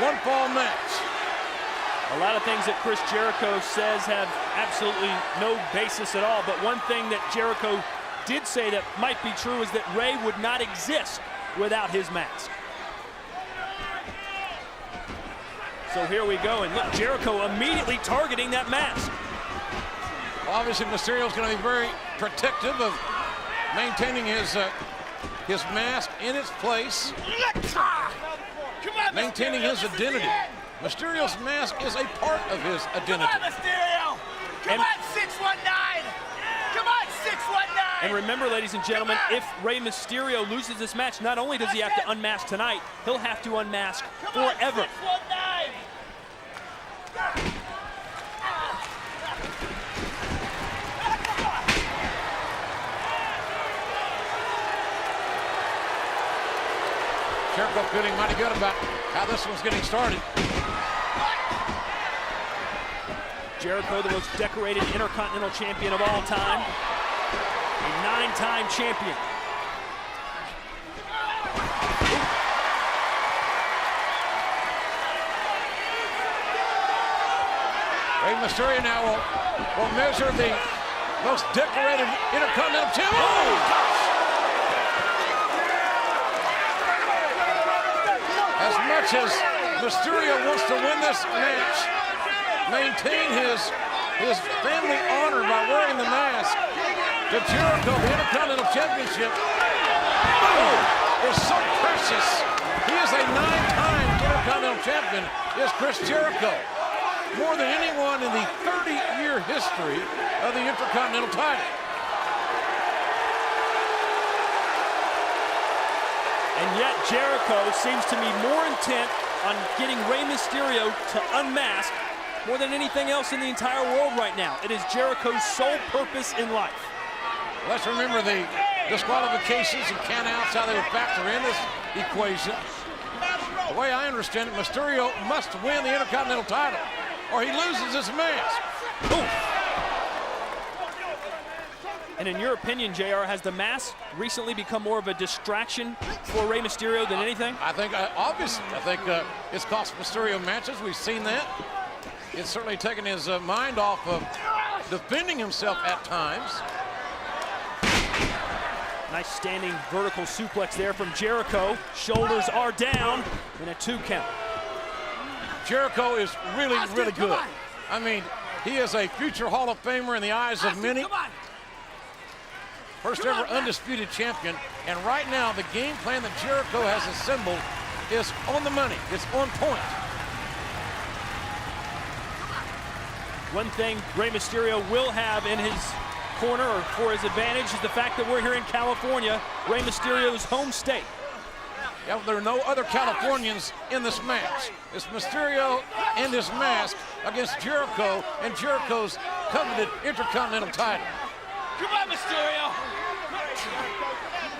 one fall match. A lot of things that Chris Jericho says have absolutely no basis at all, but one thing that Jericho did say that might be true is that Rey would not exist without his mask. So here we go, and look, Jericho immediately targeting that mask. Obviously, Mysterio's going to be very protective of maintaining his mask in its place, maintaining his identity. Mysterio's mask is a part of his identity. Come on, Mysterio! Come on, 619! Come on, 619! And remember, ladies and gentlemen, if Rey Mysterio loses this match, not only does he have to unmask tonight, he'll have to unmask forever. Jericho feeling mighty good about how this one's getting started. Jericho, the most decorated Intercontinental Champion of all time, a 9-time champion. Rey Mysterio now will measure the most decorated Intercontinental Champion. Oh! As much as Mysterio wants to win this match, maintain his family honor by wearing the mask, to Jericho, the Intercontinental Championship is so precious. He is a 9-time Intercontinental Champion, is Chris Jericho. More than anyone in the 30-year history of the Intercontinental title. And yet Jericho seems to be more intent on getting Rey Mysterio to unmask more than anything else in the entire world right now. It is Jericho's sole purpose in life. Let's remember the disqualifications and countouts, how they would factor in this equation. The way I understand it, Mysterio must win the Intercontinental title or he loses his mask. Ooh. And in your opinion, JR, has the mask recently become more of a distraction for Rey Mysterio than anything? I think, obviously, it's cost Mysterio matches. We've seen that. It's certainly taken his mind off of defending himself at times. Nice standing vertical suplex there from Jericho. Shoulders are down in a 2 count. Jericho is really, really good. I mean, he is a future Hall of Famer in the eyes of many. First ever undisputed champion. And right now, the game plan that Jericho has assembled is on the money. It's on point. One thing Rey Mysterio will have in his corner, or for his advantage, is the fact that we're here in California, Rey Mysterio's home state. Yeah, there are no other Californians in this match. It's Mysterio and his mask against Jericho and Jericho's coveted Intercontinental title. Come on, Mysterio!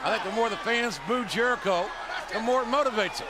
I think the more the fans boo Jericho, the more it motivates him.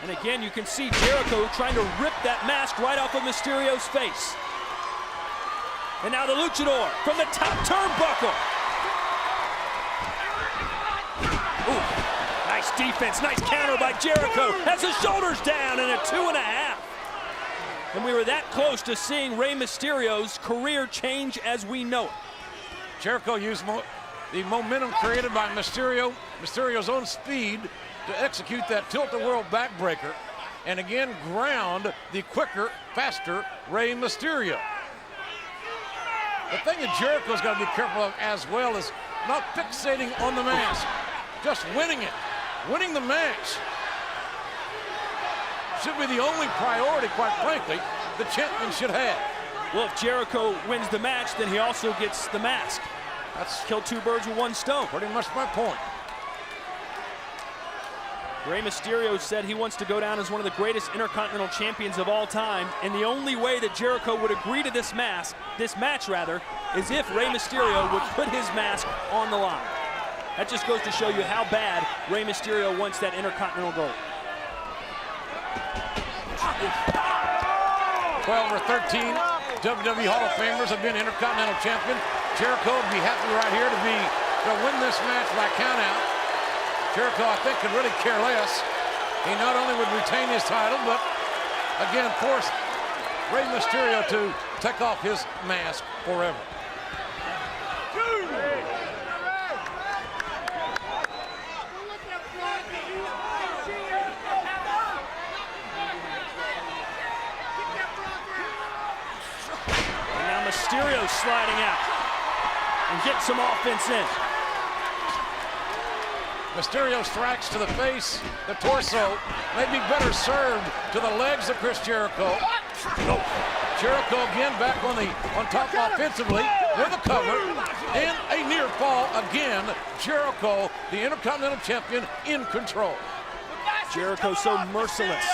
And again, you can see Jericho trying to rip that mask right off of Mysterio's face. And now the Luchador from the top turnbuckle. Ooh, nice defense, nice counter by Jericho. Has his shoulders down in a 2.5. And we were that close to seeing Rey Mysterio's career change as we know it. Jericho used the momentum created by Mysterio's own speed to execute that tilt-the-world backbreaker, and again ground the quicker, faster Rey Mysterio. The thing that Jericho's got to be careful of as well is not fixating on the mask, just winning it, winning the match. Should be the only priority, quite frankly, the champion should have. Well, if Jericho wins the match, then he also gets the mask. That's kill 2 birds with 1 stone. Pretty much my point. Rey Mysterio said he wants to go down as one of the greatest Intercontinental Champions of all time, and the only way that Jericho would agree to this match, is if Rey Mysterio would put his mask on the line. That just goes to show you how bad Rey Mysterio wants that Intercontinental gold. 12 or 13 WWE Hall of Famers have been Intercontinental Champion. Jericho would be happy right here to win this match by countout. Jericho, I think, could really care less. He not only would retain his title, but again, force Rey Mysterio to take off his mask forever. And now Mysterio sliding out and get some offense in. Mysterio strikes to the face, the torso, may be better served to the legs of Chris Jericho. Jericho again back on top offensively with a cover and a near fall again. Jericho, the Intercontinental Champion, in control. Jericho so merciless.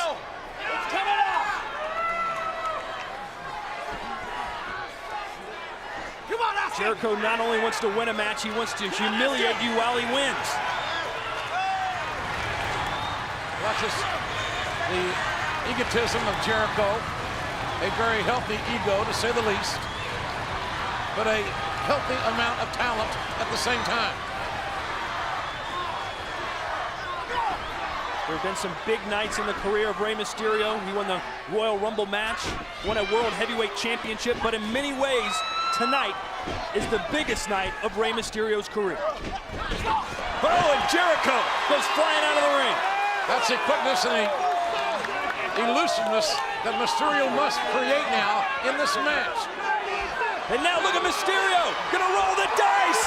Jericho not only wants to win a match, he wants to humiliate you while he wins. Watches the egotism of Jericho. A very healthy ego, to say the least, but a healthy amount of talent at the same time. There have been some big nights in the career of Rey Mysterio. He won the Royal Rumble match, won a World Heavyweight Championship, but in many ways, tonight is the biggest night of Rey Mysterio's career. Oh, and Jericho goes flying out of the ring. That's the quickness and the elusiveness that Mysterio must create now in this match. And now look at Mysterio, gonna roll the dice.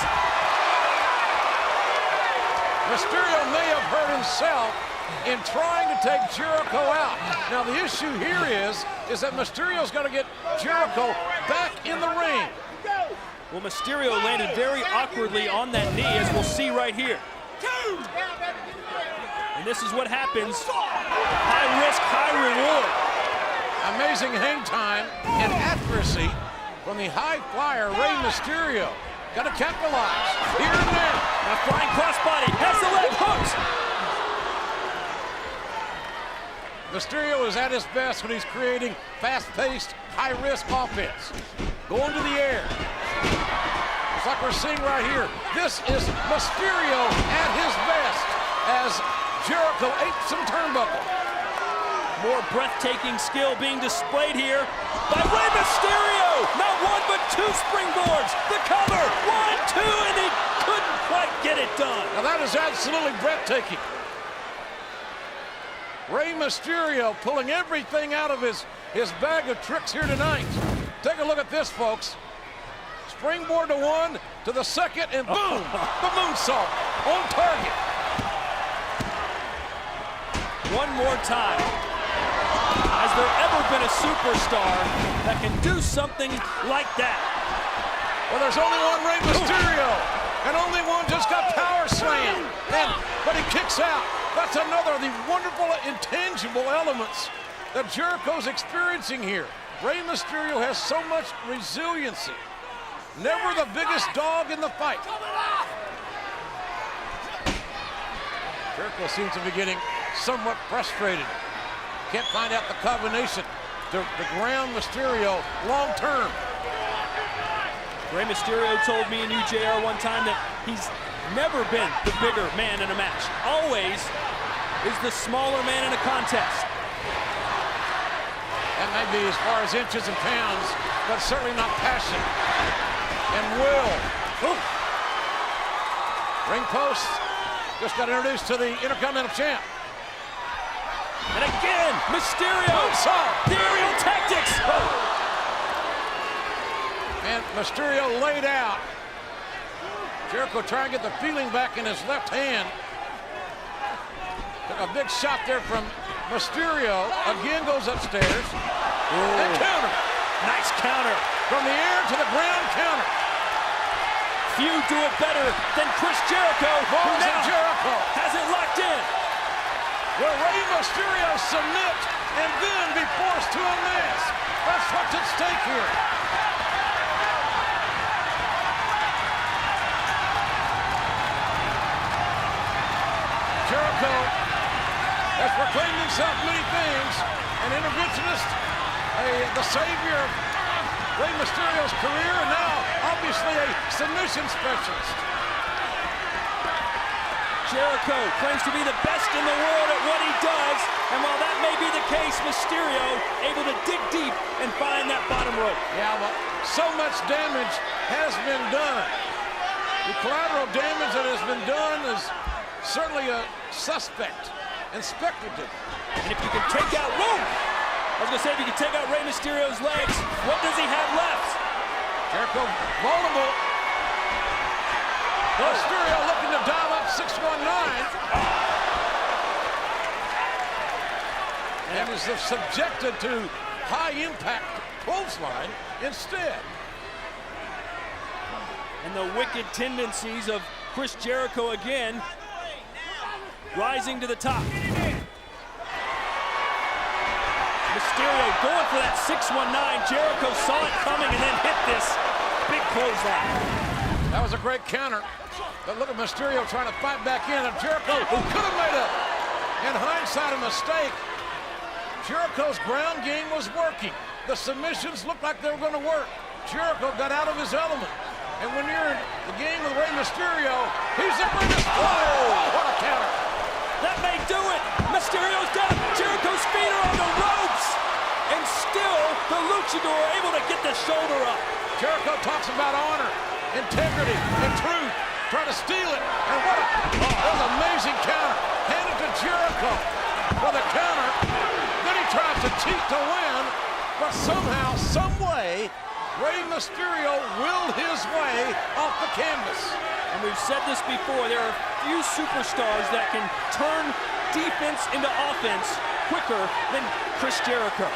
Mysterio may have hurt himself in trying to take Jericho out. Now the issue here is that Mysterio's gonna get Jericho back in the ring. Well, Mysterio landed very awkwardly on that knee, as we'll see right here. And this is what happens. High risk, high reward. Amazing hang time and accuracy from the high flyer, Rey Mysterio. Got to capitalize here and there. Now flying crossbody, has the leg hooked. Mysterio is at his best when he's creating fast-paced, high-risk offense. Going to the air. It's like we're seeing right here. This is Mysterio at his best as Jericho ate some turnbuckle. More breathtaking skill being displayed here by Rey Mysterio. Not one, but two springboards. The cover, 1, 2, and he couldn't quite get it done. Now that is absolutely breathtaking. Rey Mysterio pulling everything out of his bag of tricks here tonight. Take a look at this, folks. Springboard to one, to the second, and boom, the moonsault on target. One more time. Has there ever been a superstar that can do something like that? Well, there's only one Rey Mysterio, and only one just got power slammed. But he kicks out. That's another of the wonderful intangible elements that Jericho's experiencing here. Rey Mysterio has so much resiliency. Never the biggest dog in the fight. Jericho seems to be getting somewhat frustrated. Can't find out the combination to ground Mysterio long term. Rey Mysterio told me and you, JR, one time that he's never been the bigger man in a match. Always is the smaller man in a contest. That may be as far as inches and pounds, but certainly not passion and will. Ooh. Ring post just got introduced to the Intercontinental Champ. And again, Mysterio, the aerial tactics. And Mysterio laid out. Jericho trying to get the feeling back in his left hand. Took a big shot there from Mysterio. Again goes upstairs. And counter. Nice counter. From the air to the ground counter. Few do it better than Chris Jericho, who now Jericho has it locked in. Will Rey Mysterio submit and then be forced to unmask? That's what's at stake here. Jericho has proclaimed himself many things, an interventionist, the savior of Rey Mysterio's career, and now obviously a submission specialist. Jericho claims to be the best in the world at what he does, and while that may be the case, Mysterio able to dig deep and find that bottom rope. Yeah, but so much damage has been done. The collateral damage that has been done is certainly a suspect and speculative. And if you can take out, whoa! I was gonna say, if you can take out Rey Mysterio's legs, what does he have left? Jericho vulnerable. Mysterio looking to dial up 619. And is subjected to high impact clothesline instead. And the wicked tendencies of Chris Jericho again rising to the top. Mysterio going for that 619. Jericho saw it coming and then hit this big clothesline. That was a great counter. But look at Mysterio trying to fight back in. And Jericho, who could have made in hindsight, a mistake. Jericho's ground game was working. The submissions looked like they were going to work. Jericho got out of his element. And when you're in the game with Rey Mysterio, he's the greatest. Whoa, what a counter. That may do it. Mysterio's down. Jericho's feet are on the ropes. And still, the luchador able to get the shoulder up. Jericho talks about honor, integrity, and truth. Trying to steal it. And what an amazing counter. Handed to Jericho for the counter. Then he tries to cheat to win. But somehow, some way, Rey Mysterio willed his way off the canvas. And we've said this before, there are few superstars that can turn defense into offense quicker than Chris Jericho.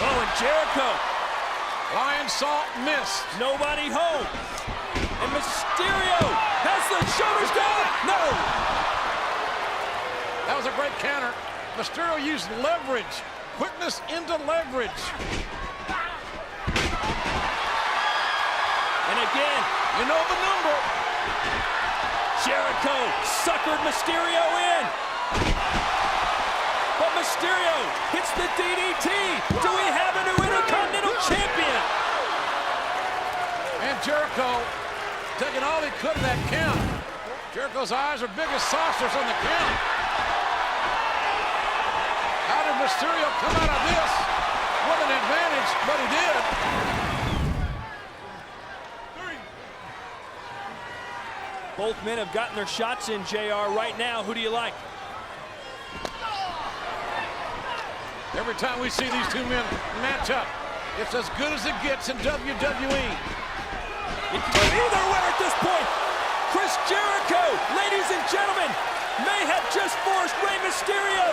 Oh, and Jericho. Lion Salt missed. Nobody home. And Mysterio has the shoulders down. No. That was a great counter. Mysterio used leverage. Quickness into leverage. And again, you know the number. Jericho suckered Mysterio in. But Mysterio hits the DDT. Do we have a new Intercontinental Champion? And Jericho taking all he could of that count. Jericho's eyes are big as saucers on the count. How did Mysterio come out of this with an advantage? But he did. Both men have gotten their shots in, JR. Right now, who do you like? Every time we see these two men match up, it's as good as it gets in WWE. It can go either way at this point. Chris Jericho, ladies and gentlemen, may have just forced Rey Mysterio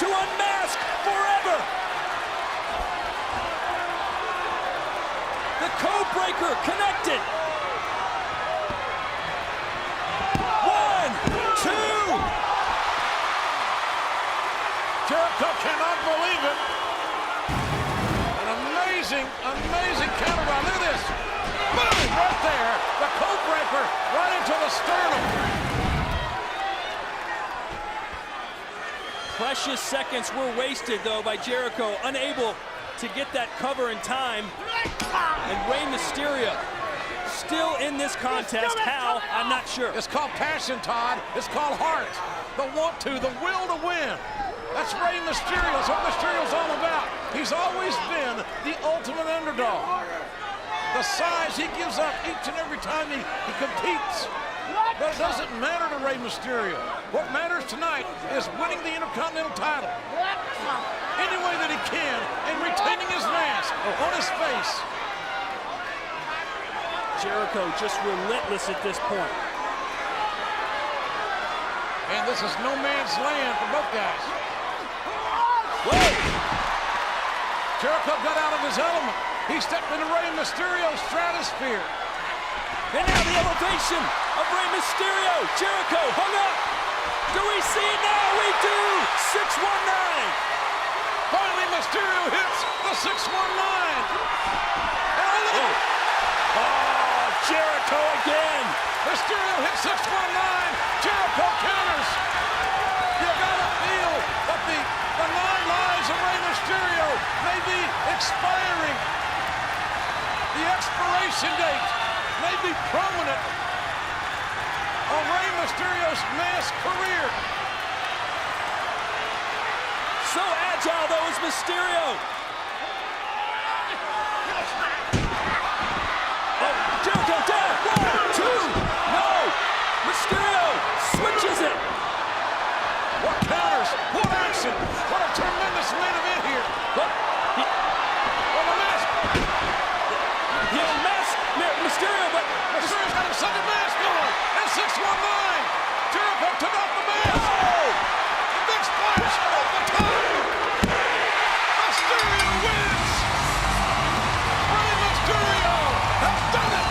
to unmask forever. The code breaker connected. 1, 2. Jericho cannot believe it. An amazing, amazing counter. Look at this. Boom! Right there. The code breaker right into the sternum. Precious seconds were wasted, though, by Jericho, unable to get that cover in time. And Rey Mysterio still in this contest. How? I'm not sure. It's called passion, Todd. It's called heart. The want to, the will to win. That's Rey Mysterio. That's what Mysterio's all about. He's always been the ultimate underdog. The size he gives up each and every time he competes. But it doesn't matter to Rey Mysterio. What matters tonight is winning the Intercontinental title any way that he can and retaining his mask on his face. Jericho just relentless at this point. And this is no man's land for both guys. Whoa! Jericho got out of his element. He stepped into Rey Mysterio's stratosphere. And now the elevation of Rey Mysterio. Jericho hung up. Do we see it now? We do. 619. Finally, Mysterio hits the 619. And Oh, Jericho again. Mysterio hits 619. Jericho counters. You gotta feel that the 9 lives of Rey Mysterio may be expiring. The expiration date may be prominent on Rey Mysterio's mask career. So agile, though, is Mysterio. Oh, Jericho down. 1, 2. No. Mysterio switches it. What counters? What action? What a tremendous main event here. Look, Well, the mask. he'll mask Mysterio, but Mysterio's got his second mask on. And 619. Jericho took off the mask. oh! The big splash off the top. Mysterio wins. Rey Mysterio has done it.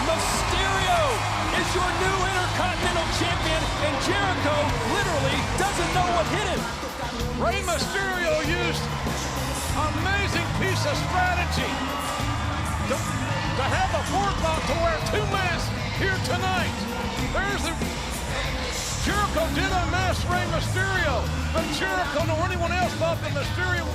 Mysterio is your new Intercontinental Champion, and Jericho literally doesn't know what hit him. Rey Mysterio used an amazing piece of strategy to have the forethought to wear two masks here tonight. There's the Jericho did unmask Rey Mysterio, but Jericho nor anyone else thought that Mysterio